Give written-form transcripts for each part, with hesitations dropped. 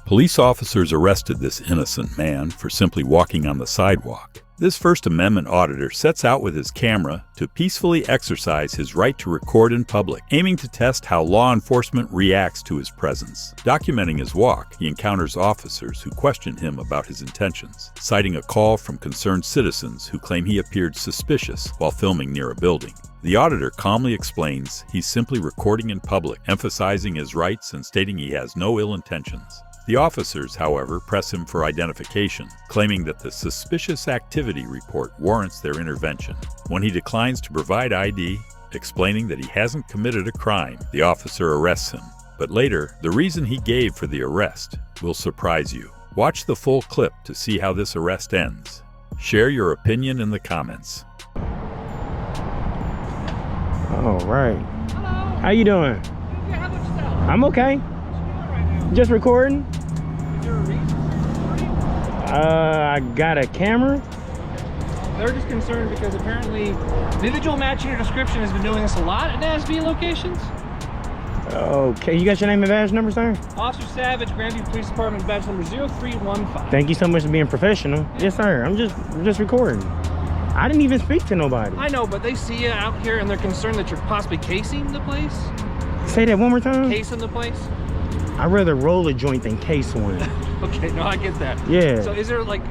Police officers arrested this innocent man for simply walking on the sidewalk. This First Amendment auditor sets out with his camera to peacefully exercise his right to record in public, aiming to test how law enforcement reacts to his presence. Documenting his walk, he encounters officers who question him about his intentions, citing a call from concerned citizens who claim he appeared suspicious while filming near a building. The auditor calmly explains he's simply recording in public, emphasizing his rights and stating he has no ill intentions. The officers, however, press him for identification, claiming that the suspicious activity report warrants their intervention. When he declines to provide ID, explaining that he hasn't committed a crime, the officer arrests him. But later, the reason he gave for the arrest will surprise you. Watch the full clip to see how this arrest ends. Share your opinion in the comments. All right. Hello. How you doing? Good. How about yourself? I'm okay. What's going on right now? Just recording. Is there a reason for recording? I got a camera. They're just concerned because apparently individual matching your description has been doing this a lot at NASB locations. Okay, you got your name and badge number, sir? Officer Savage, Grandview Police Department, badge number 0315. Thank you so much for being professional. Yes, sir. I'm just recording. I didn't even speak to nobody. I know, but they see you out here and they're concerned that you're possibly casing the place. Say that one more time. Casing the place? I'd rather roll a joint than case one. Okay, no, I get that. Yeah. So is it like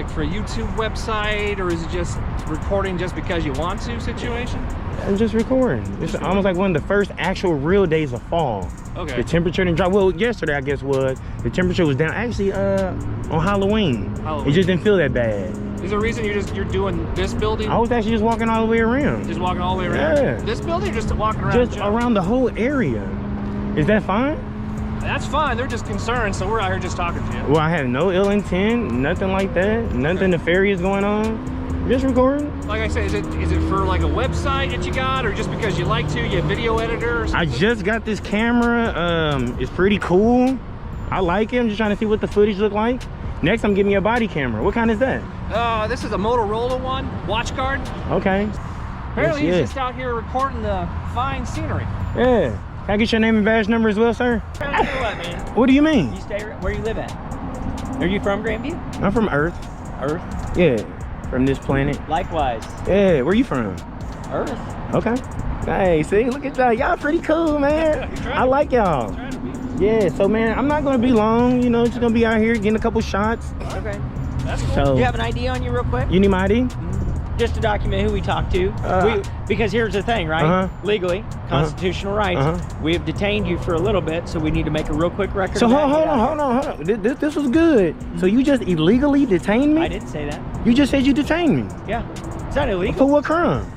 for a YouTube website, or is it just recording just because you want to situation? I'm just recording. It's almost like one of the first actual real days of fall. Okay. The temperature didn't drop. Well, yesterday I guess was. The temperature was down. Actually, on Halloween. It just didn't feel that bad. Is there a reason you're doing this building? I was actually just walking all the way around. Just walking all the way around? Yeah. This building, or just walking around? Just around the whole area. Is that fine? That's fine. They're just concerned, so we're out here just talking to you. Well, I have no ill intent, nothing like that, nothing nefarious going on. Just recording. Like I said, is it for like a website that you got, or just because you like to? You a video editor or something? I just got this camera. It's pretty cool. I like it. I'm just trying to see what the footage look like. Next, I'm getting me a body camera. What kind is that? This is a Motorola one, watch guard. Okay. Apparently Yes, he's just out here recording the fine scenery. Yeah. Can I get your name and badge number as well, sir? What, man? What do you mean? You stay where you live at? Are you from Grandview? I'm from Earth. Earth? Yeah. From this planet. Likewise. Yeah. Where you from? Earth. Okay. Hey, see, look at y'all. Y'all pretty cool, man. I like y'all. Yeah, so man, I'm not gonna be long, you know, just gonna be out here getting a couple shots. Okay. That's cool. So, You have an ID on you real quick? you need my ID? Just to document who we talked to. Because here's the thing, right? Legally, constitutional rights, we have detained you for a little bit, so we need to make a real quick record. So of that. hold on. This was good. So you just illegally detained me? I didn't say that. You just said you detained me. Yeah. It's not illegal. For what crime?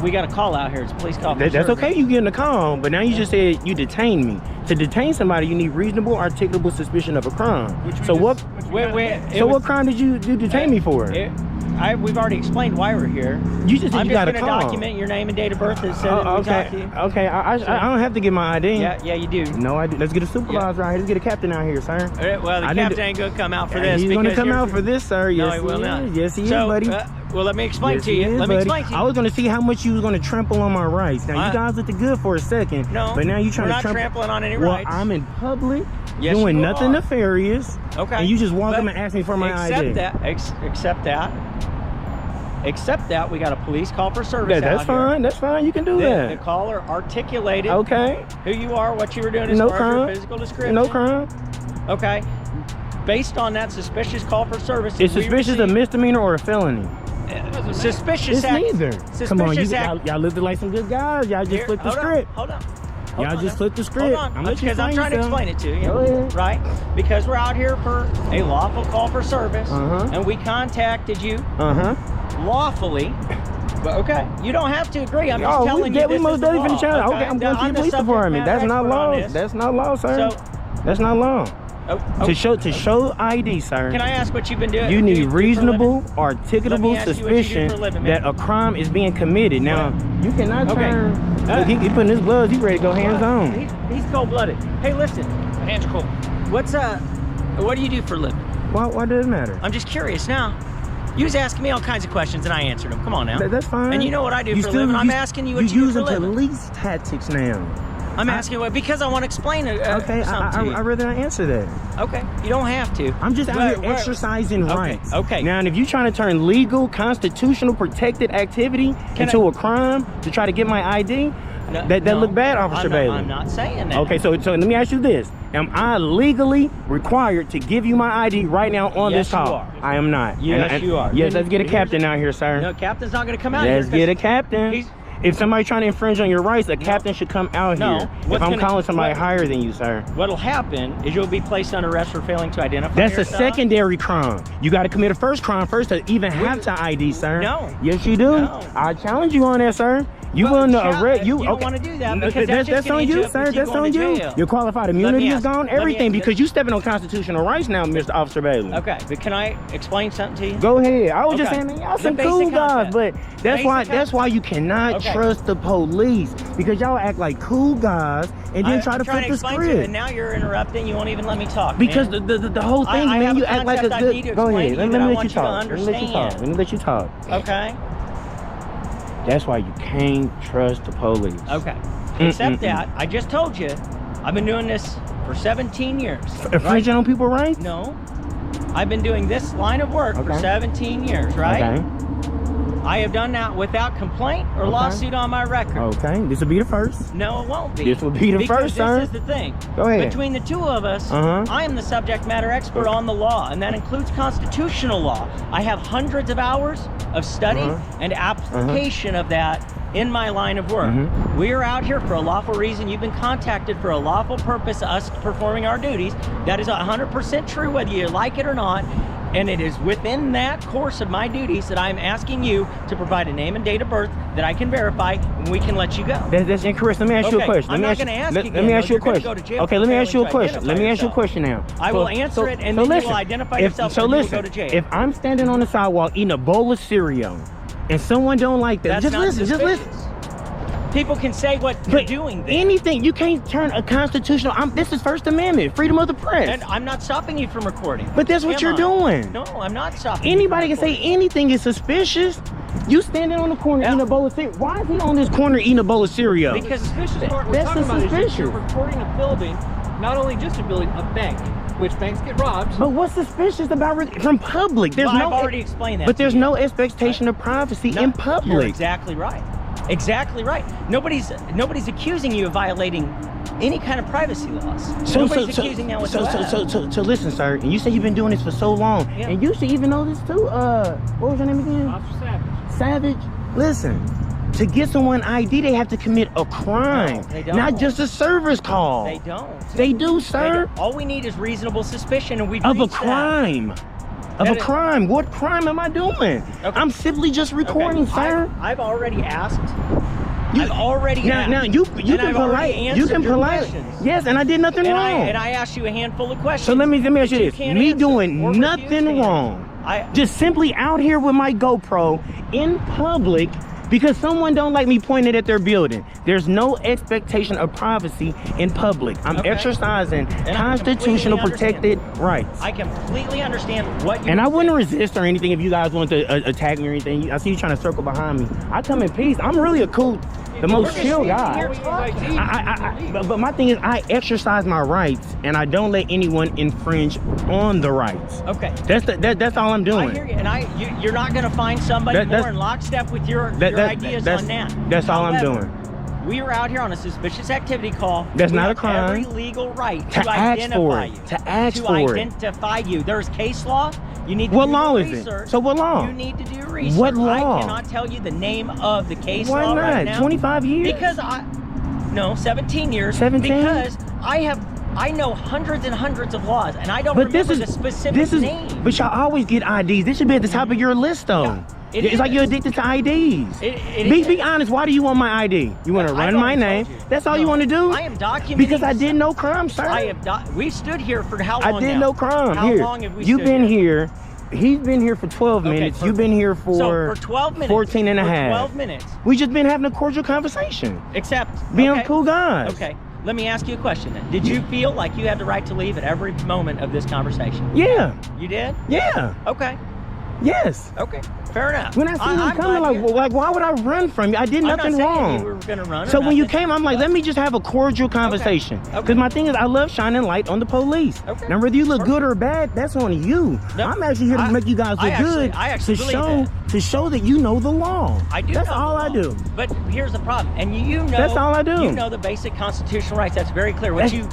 We got a call out here. It's a police call. That's okay, you getting a call, but now you just said you detained me. To detain somebody, you need reasonable, articulable suspicion of a crime. So what crime did you detain me for? We've already explained why we're here. You just said you got a call. I'm just going to document your name and date of birth that said that we talked to you. Okay, I don't have to get my ID. Yeah, you do. No, I do. Let's get a supervisor out here. Let's get a captain out here, sir. Well, the captain ain't going to come out for this. He's going to come out for this, sir. Yes, he will not. Yes, he is, buddy. Well, let me explain to you. I was going to see how much you was going to trample on my rights. Now, you guys looked good for a second. No, but now you're trying to we're not trampling on any rights. Well, I'm in public doing nothing nefarious. Okay. And you just walk up and ask me for my ID. Except that we got a police call for service. That's fine. That's fine. You can do that. The caller articulated who you are, what you were doing as far as your physical description. No crime. Okay. Based on that suspicious call for service, is suspicious a misdemeanor or a felony? Suspicious act. It's neither. Come on, y'all looked like some good guys. Y'all just flipped the script. Hold on. Y'all just flipped the script. Because I'm trying to explain it to you. Right? Because we're out here for a lawful call for service, and we contacted you lawfully. But okay, you don't have to agree. I'm just telling you. We most definitely finna try. Okay, I'm going to the police department. That's not law. That's not law, sir. That's not law. To show ID, sir. Can I ask what you've been doing? You need reasonable, articulable suspicion that a crime is being committed. Now, you cannot turn. Look, he putting his gloves. He ready to go hands on. He's cold-blooded. Hey, listen. Hands cold. What do you do for a living? Why does it matter? I'm just curious now. You was asking me all kinds of questions and I answered them. Come on now. That's fine. And you know what I do for a living. I'm asking you what you do for a living. You're using police tactics now. I'm asking what, because I want to explain it. Okay, something to you. I'd rather not answer that. Okay, you don't have to. I'm just out here exercising rights. Okay. Now, and if you're trying to turn legal, constitutional, protected activity into a crime to try to get my ID, that look bad, Officer Bailey. I'm not saying that. Okay, so let me ask you this. Am I legally required to give you my ID right now on this call? You are. I am not. Yes, you are. Yes, let's get a captain out here, sir. No, captain's not going to come out here. Let's get a captain. If somebody's trying to infringe on your rights, a captain should come out here. If I'm calling somebody higher than you, sir. What'll happen is you'll be placed under arrest for failing to identify That's yourself. a secondary crime. You got to commit a first crime first to even have to ID, sir. No. Yes, you do. No. I challenge you on that, sir. You willing to arrest you? You don't want to do that because that's on you, sir. That's on you. Your qualified immunity is gone. Everything because you stepping on constitutional rights now, Mr. Officer Bailey. Okay, but can I explain something to you? Go ahead. I was just saying, man, y'all some cool guys, but that's why you cannot trust the police because y'all act like cool guys and then try to flip the script. And now you're interrupting. You won't even let me talk. Because the whole thing, man, you act like a good. Go ahead. Let me let you talk. Let me let you talk. Okay. That's why you can't trust the police. Okay. Except that, I just told you, I've been doing this for 17 years. Infringing on people's rights? No. I've been doing this line of work for 17 years, right? Okay. I have done that without complaint or lawsuit on my record. Okay. This will be the first. No, it won't be. This will be the first, sir. This is the thing. Go ahead. Between the two of us, I am the subject matter expert on the law, and that includes constitutional law. I have hundreds of hours of study and application of that in my line of work. We are out here for a lawful reason. You've been contacted for a lawful purpose, us performing our duties. That is 100% true, whether you like it or not. And it is within that course of my duties that I'm asking you to provide a name and date of birth that I can verify, and we can let you go. That's incorrect. Let me ask you a question. I'm not going to ask you again. Let me ask you a question. Okay, let me ask you a question. Let me ask you a question now. I will answer it, and then you will identify yourself and you will go to jail. If I'm standing on the sidewalk eating a bowl of cereal, and someone don't like that, just listen. People can say what you're doing there. Anything. You can't turn a constitutional. This is First Amendment, freedom of the press. And I'm not stopping you from recording. But that's what you're doing. No, I'm not stopping Anybody can say anything is suspicious. You standing on the corner eating a bowl of cereal. Why is he on this corner eating a bowl of cereal? Because suspicious part we're talking about is you're recording a building, not only just a building, a bank, which banks get robbed. But what's suspicious about from public? There's I've already explained that. But there's no expectation of privacy in public. You're exactly right. Exactly right. Nobody's accusing you of violating any kind of privacy laws. Nobody's accusing that whatsoever. So listen, sir, and you say you've been doing this for so long, and you should even know this too. What was your name again? Officer Savage. Savage. Listen, to get someone ID, they have to commit a crime, no, they don't. Not just a service call. They don't. They do, sir. All we need is reasonable suspicion, and we've of a crime. Of a crime. What crime am I doing? Okay. I'm simply just recording, sir. I've already asked. I've already asked. Now you can polite. Yes, and I did nothing wrong. And I asked you a handful of questions. So let me ask you this. Me doing nothing wrong. Just simply out here with my GoPro in public because someone don't like me pointing at their building. There's no expectation of privacy in public. I'm exercising constitutional protected rights. I completely understand what you're And I wouldn't resist or anything if you guys want to attack me or anything. I see you trying to circle behind me. I come in peace. I'm really the most chill guy. But my thing is I exercise my rights and I don't let anyone infringe on the rights. Okay. That's all I'm doing. I hear you. And you're not going to find somebody more in lockstep with your ideas on that. That's all I'm doing. We are out here on a suspicious activity call. That's not a crime. Every legal right to identify you. To identify you. There's case law. You need to what do law research. Is it? So what law? You need to do research. What law? I cannot tell you the name of the case Why law not? right now. 25 years? Because 17 years. 17? Because I know hundreds and hundreds of laws, and I don't remember the specific name. But y'all always get IDs. This should be at the top of your list, though. Yeah. It's like you're addicted to IDs. Be honest, why do you want my ID? You want to run my name? That's all you want to do? I am documenting. Because I did no crime, sir. We stood here for how long I did no crime. How long have we You've been here. He's been here for 12 minutes. You've been here for 12 minutes. 14 and a half. 12 minutes. We just been having a cordial conversation. Except being cool guys. Okay. Let me ask you a question then. Did you feel like you had the right to leave at every moment of this conversation? Yeah. You did? Yeah. Okay. Yes. Okay, fair enough. When I see you coming, like, why would I run from you? I did nothing wrong. You were gonna run. So when you came, I'm like, let me just have a cordial conversation. Because my thing is, I love shining light on the police. Okay. Now, whether you look good or bad, that's on you. No, I'm actually here to make you guys look good. To show that you know the law. I do. That's know all the I law. do. But here's the problem, and you know. That's all I do. You know the basic constitutional rights. That's very clear. What you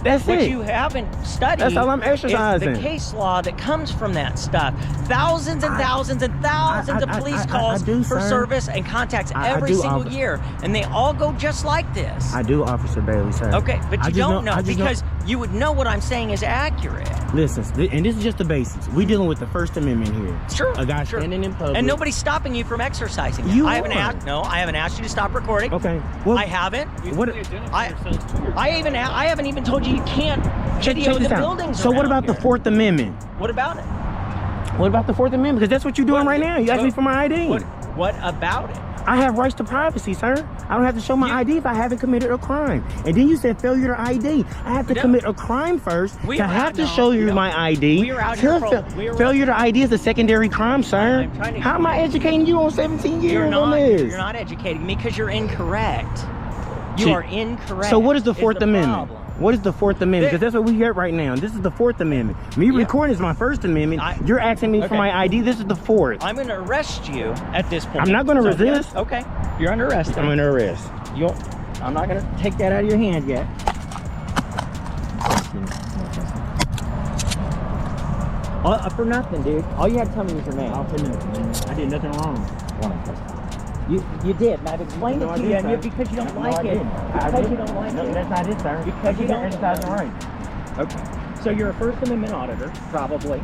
haven't studied. That's all I'm exercising. Is the case law that comes from that stuff. Thousands and thousands and thousands of police calls for service and contacts every single year, and they all go just like this. I do, Officer Bailey, sir. Okay, but you don't know because you would know what I'm saying is accurate. Listen, and this is just the basics. We're dealing with the First Amendment here. Sure. A guy standing in public. And nobody's stopping you from exercising. I haven't asked you to stop recording. Okay. Well, I haven't. What? I haven't even told you can't video the buildings. So what about the Fourth Amendment? What about it? What about the Fourth Amendment? Because that's what you're doing right now. You asked me for my ID. What about it? I have rights to privacy, sir. I don't have to show my ID if I haven't committed a crime. And then you said failure to ID. I have to commit a crime first to show you my ID. Failure to ID is a secondary crime, sir. How am I educating you on 17 years on this? You're not educating me because you're incorrect. You are incorrect. So what is the Fourth Amendment? What is the Fourth Amendment? Because that's what we get right now. This is the Fourth Amendment. Me recording is my First Amendment. You're asking me for my ID. This is the Fourth. I'm going to arrest you at this point. I'm not going to resist. Okay. You're under arrest. I'm under arrest. I'm not going to take that out of your hand yet. For nothing, dude. All you had to tell me was your name. For nothing. I did nothing wrong. You did, and I've explained it to you, and because you don't like it. Because you don't like it. That's not it, sir. Because you don't exercise the right. Okay. So you're a First Amendment auditor, probably.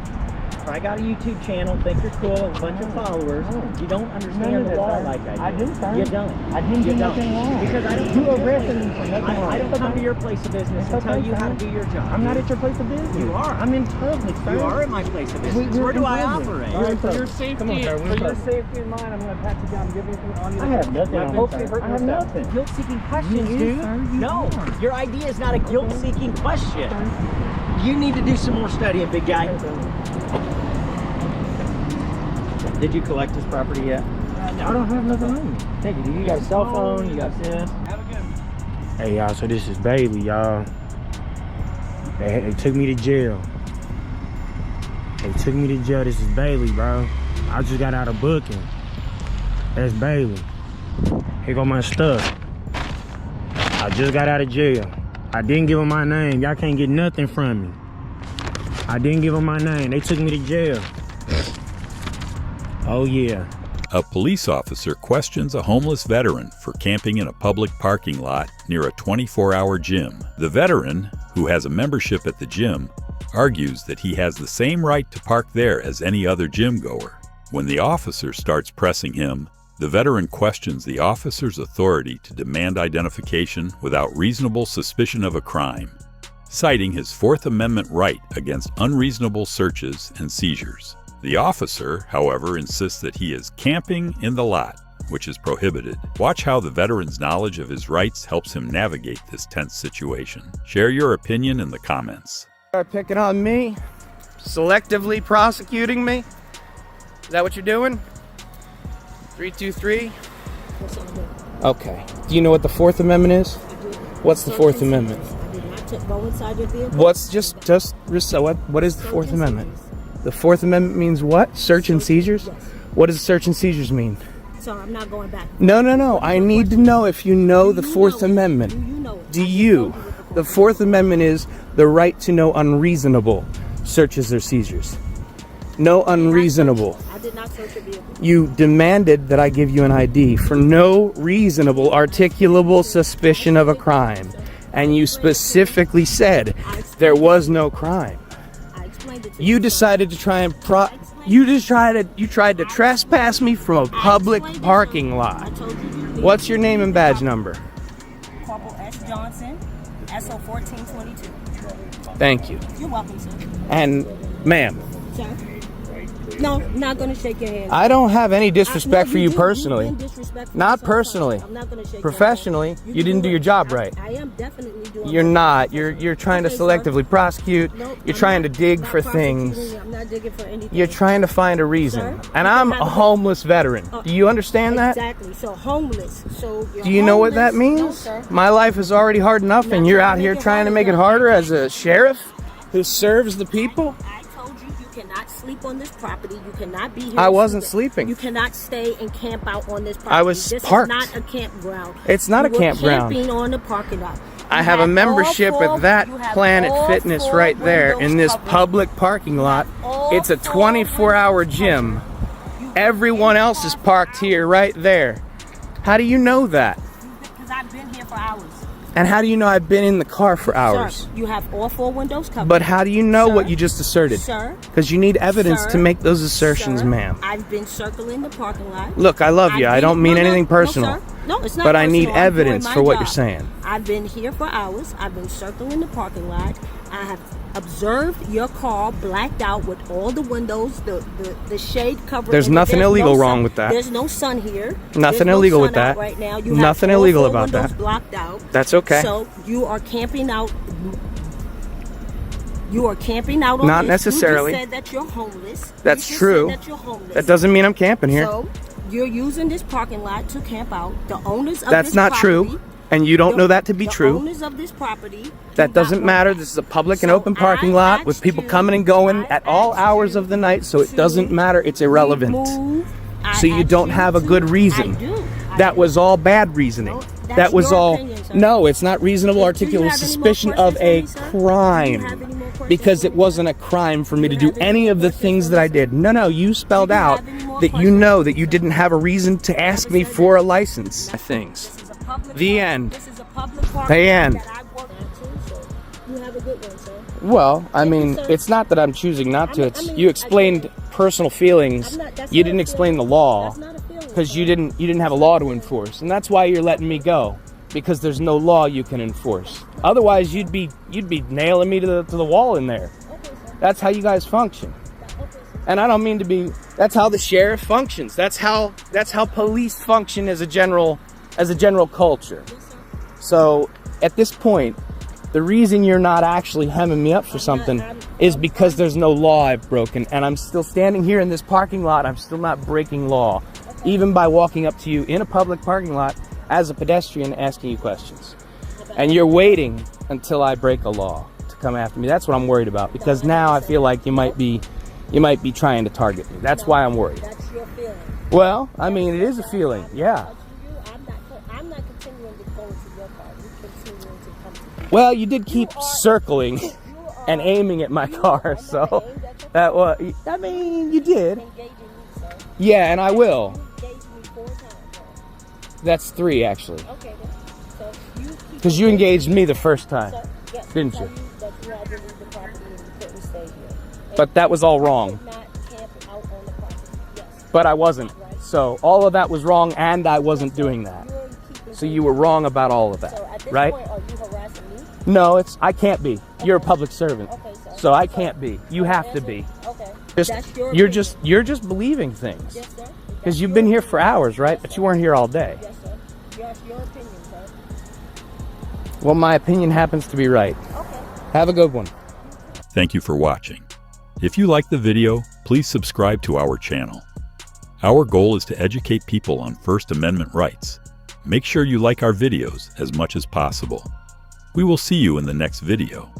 I got a YouTube channel, think you're cool, a bunch of followers. You don't understand the law like I do. I do, sir. You don't. I didn't do nothing wrong. Because I don't. You arrested me for nothing wrong. I don't come to your place of business and tell you how to do your job. I'm not at your place of business. You are. I'm in public, sir. You are at my place of business. Where do I operate? For your safety and mine, I'm going to pat you down and give you on you. I have nothing. I have nothing. Guilt-seeking questions, dude. No, your idea is not a guilt-seeking question. You need to do some more studying, big guy. Did you collect this property yet? I don't have nothing on me. Thank you. You got a cell phone, you got this. Have a good one. Hey, y'all, so this is Bailey, y'all. They took me to jail. This is Bailey, bro. I just got out of booking. That's Bailey. Here go my stuff. I just got out of jail. I didn't give them my name. Y'all can't get nothing from me. I didn't give them my name. They took me to jail. Oh, yeah. A police officer questions a homeless veteran for camping in a public parking lot near a 24-hour gym. The veteran, who has a membership at the gym, argues that he has the same right to park there as any other gym goer. When the officer starts pressing him, the veteran questions the officer's authority to demand identification without reasonable suspicion of a crime, citing his Fourth Amendment right against unreasonable searches and seizures. The officer, however, insists that he is camping in the lot, which is prohibited. Watch how the veteran's knowledge of his rights helps him navigate this tense situation. Share your opinion in the comments. Start picking on me, selectively prosecuting me. Is that what you're doing? 323. Okay. Do you know what the Fourth Amendment is? What's the Fourth Amendment? I did not go inside your vehicle. What's what is the Fourth Amendment? The Fourth Amendment means what? Search and seizures? Yes. What does search and seizures mean? So I'm not going back. No. I need to know if you know the Fourth Amendment. Do you? The Fourth Amendment is the right to no unreasonable searches or seizures. No unreasonable. I did not search your vehicle. You demanded that I give you an ID for no reasonable, articulable suspicion of a crime. And you specifically said there was no crime. You decided to try and you tried to trespass me from a public parking lot. What's your name and badge number? Corporal S. Johnson, SO 1422. Thank you. You're welcome, sir. And ma'am, Sir? No, I'm not gonna shake your hand. I don't have any disrespect No, for you do. personally. You've been disrespectful Not so personally. far. I'm not gonna shake Professionally, your hand. you didn't do your job right. I am definitely doing. You're my not. job. You're trying to Okay, sir. selectively prosecute. Nope, You're I'm trying not- to dig not for prosecuting things. you. I'm not digging for anything. You're trying to find a reason. Sir, And you I'm can a have a- homeless veteran. Do you understand that? Exactly. So homeless. So you're Do you know what that homeless. No, means? sir. My life is already hard enough, Not and you're trying out to here make it trying to harder, make it sir. harder as a sheriff who serves the people? I told you you cannot sleep on this property. You cannot be here. I wasn't sleeping. sleeping. You cannot stay and camp out on this property. I was this parked. Is not a campground. It's not You a were campground. Camping on the parking lot. I You have a had membership all four- with that you have Planet all Fitness four right there windows in this covered. public parking lot. all It's a four 24-hour windows gym. You have Everyone been else is here for parked here hours. right there. How do you know that? Because I've been here for hours. And how do you know I've been in the car for hours? Sir, you have all four windows covered. But how do you know Sir, what you just asserted? Sir. Because you need evidence Sir, to make those assertions, Sir, ma'am. I've been circling the parking lot. Look, I love you. I don't mean anything personal. No, sir. No, it's not But I need personal. I'm doing evidence my for what job. you're saying. I've been here for hours. I've been circling the parking lot. I have observed your car blacked out with all the windows, the shade covered. There's and nothing there's illegal no wrong sun. with that. There's no sun here. Nothing There's no illegal sun with that. out right now. You Nothing have all illegal four about windows that. blocked out. That's okay. So you are camping out. You are camping out on Not this. necessarily. You just said that you're homeless. That's You just true. said that you're homeless. That doesn't mean I'm camping here. So you're using this parking lot to camp out. The owners of That's this not property, true. And you don't know that to be the true. owners of this property. That do not doesn't want matter. that. This is a public and So open parking I lot with asked people you- coming and going I at all asked hours you of the night, so it to doesn't matter. It's irrelevant. remove- I So you asked don't you have a to- good reason. I do. I That do. was all bad reasoning. No, that's That was your all. opinion, sir. No, it's not reasonable, Do you articulate have any more suspicion of a questions for me, sir? Do you crime. have any more questions Because for it me? wasn't a crime for me to you do have any any more of the questions things for that me, I did. No, you spelled Do you have out any more that you questions? know that you didn't have a reason to ask me for a license. Things. This is a public The park. end. This is a public park The end. that I work at too, so you have a good one, sir. Well, I Thank you, mean, sir. it's not that I'm choosing not to. I It's mean, you explained personal feelings. I'm not- that's You not didn't a explain the feeling. law That's not a feeling, because sir. you didn't have a law to enforce, and that's why you're letting me go because there's no law you can enforce. Otherwise, you'd be nailing me to the wall in there. Okay, sir. That's how you guys function. Okay, sir. And I don't mean to be. That's how the sheriff functions. That's how police function as a general culture. Yes, sir. So at this point, the reason you're not actually hemming me up for something is because there's no law I've broken, and I'm still standing here in this parking lot. I'm still not breaking law, even by walking up to you in a public parking lot as a pedestrian asking you questions. And you're waiting until I break a law to come after me. That's what I'm worried about, because now I feel like you might be trying to target me. That's why I'm worried. That's your feeling. Well, I mean, it is a feeling, yeah. I'm not continuing to go into your car. You're continuing to come to me. Well, you did keep circling and aiming at my car, so that was, I mean, you did. Engaging me, sir. Yeah, and I will. You engaged me 4 times, sir. That's 3, actually. Okay, then. So you keep Because you engaged me the first time, So, yes, didn't tell you? That you had to leave the property and you couldn't stay here. And But that was all you wrong. could not camp out on the property. Yes. But I wasn't. So all of that was wrong, and I wasn't doing that. You're keeping So you were wrong about all of So that, at this right? point, are you harassing me? No, I can't be. You're a public servant. Okay, sir. So I can't be. You have to be. Okay. Just, That's your you're opinion. you're just believing things. Yes, sir. Because you've been here for hours, right? But you weren't here all day. Yes, sir. Yes, your opinion, sir. Well, my opinion happens to be right. Okay. Have a good one. Thank you for watching. If you like the video, please subscribe to our channel. Our goal is to educate people on First Amendment rights. Make sure you like our videos as much as possible. We will see you in the next video.